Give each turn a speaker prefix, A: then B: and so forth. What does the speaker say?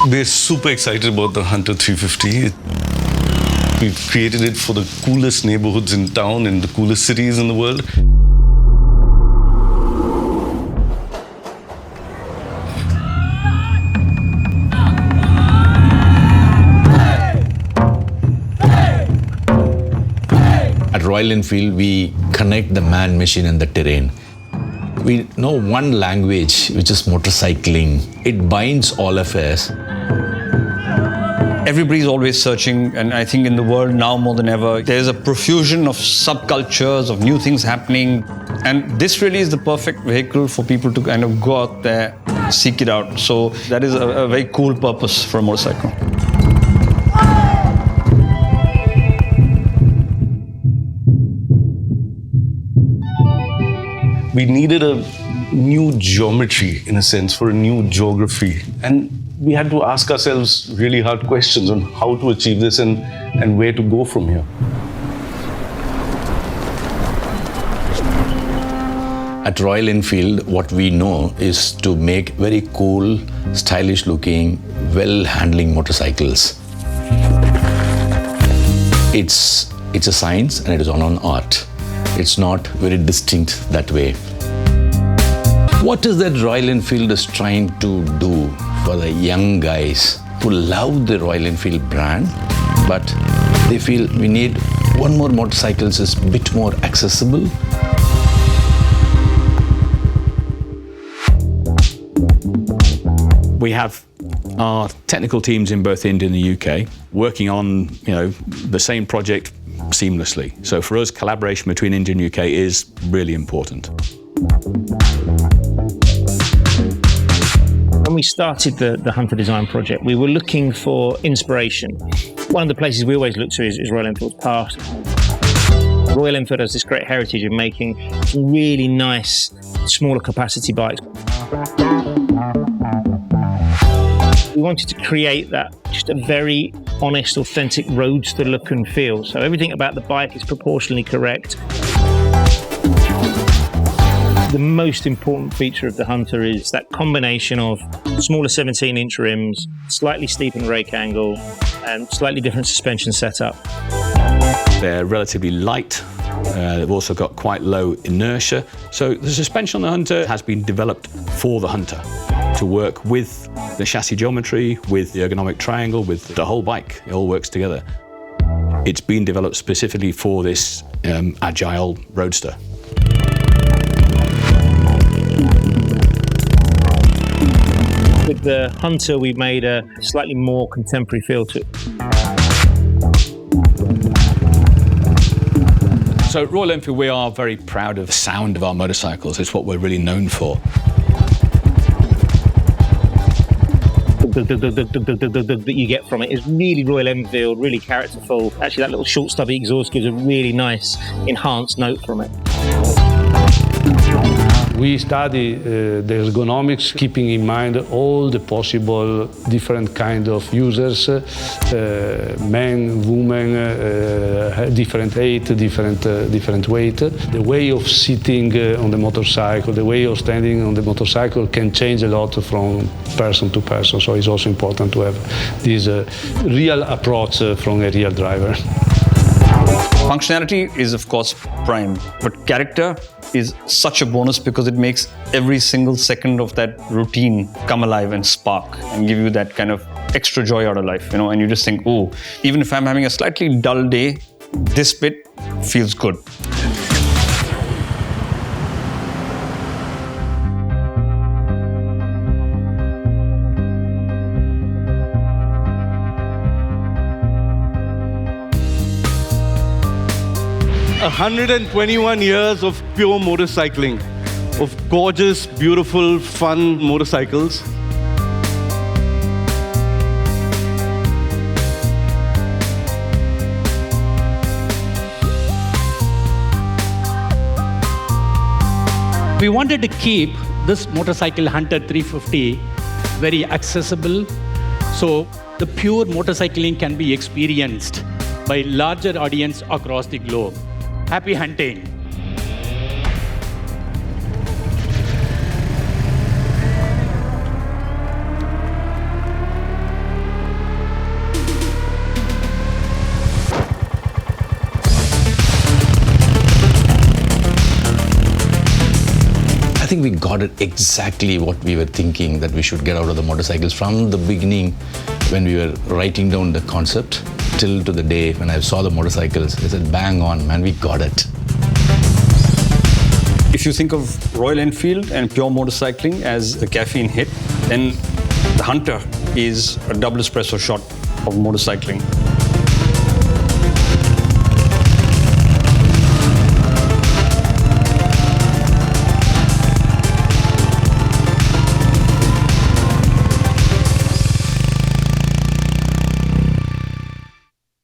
A: We're super excited about the Hunter 350. We've created it for the coolest neighborhoods in town, in the coolest cities in the world.
B: At Royal Enfield, we connect the man, machine and the terrain. We know one language, which is motorcycling. It binds all of us.
C: Everybody's always searching, and I think in the world now more than ever, there's a profusion of subcultures, of new things happening. And this really is the perfect vehicle for people to kind of go out there, seek it out. So that is a very cool purpose for a motorcycle.
A: We needed a new geometry, in a sense, for a new geography. And we had to ask ourselves really hard questions on how to achieve this and where to go from here.
B: At Royal Enfield, what we know is to make very cool, stylish looking, well-handling motorcycles. It's a science and it is all an art. It's not very distinct that way. What is that Royal Enfield is trying to do for the young guys who love the Royal Enfield brand, but they feel we need one more motorcycle is a bit more accessible?
D: We have our technical teams in both India and the UK working on, the same project seamlessly. So for us, collaboration between India and UK is really important.
E: When we started the Hunter design project, we were looking for inspiration. One of the places we always look to is Royal Enfield's past. Royal Enfield has this great heritage of making some really nice, smaller capacity bikes. We wanted to create that, just a very honest, authentic roadster look and feel. So everything about the bike is proportionally correct. The most important feature of the Hunter is that combination of smaller 17-inch rims, slightly steepened rake angle, and slightly different suspension setup.
D: They're relatively light. They've also got quite low inertia. So the suspension on the Hunter has been developed for the Hunter to work with the chassis geometry, with the ergonomic triangle, with the whole bike. It all works together. It's been developed specifically for this agile roadster.
E: With the Hunter, we made a slightly more contemporary feel to it.
D: So at Royal Enfield, we are very proud of the sound of our motorcycles. It's what we're really known for.
E: That you get from it is really Royal Enfield, really characterful. Actually, that little short stubby exhaust gives a really nice enhanced note from it.
F: We study the ergonomics, keeping in mind all the possible different kind of users, men, women, different height, different weight. The way of sitting on the motorcycle, the way of standing on the motorcycle can change a lot from person to person. So it's also important to have this real approach from a real driver.
C: Functionality is, of course, prime, but character is such a bonus because it makes every single second of that routine come alive and spark and give you that kind of extra joy out of life, and you just think, oh, even if I'm having a slightly dull day, this bit feels good.
G: A 121 years of pure motorcycling, of gorgeous, beautiful, fun motorcycles.
H: We wanted to keep this motorcycle Hunter 350 very accessible, so the pure motorcycling can be experienced by larger audience across the globe. Happy hunting!
B: think we got it exactly what we were thinking that we should get out of the motorcycles from the beginning when we were writing down the concept till to the day when I saw the motorcycles. I said, bang on, man, we got it.
C: If you think of Royal Enfield and pure motorcycling as a caffeine hit, then the Hunter is a double espresso shot of motorcycling.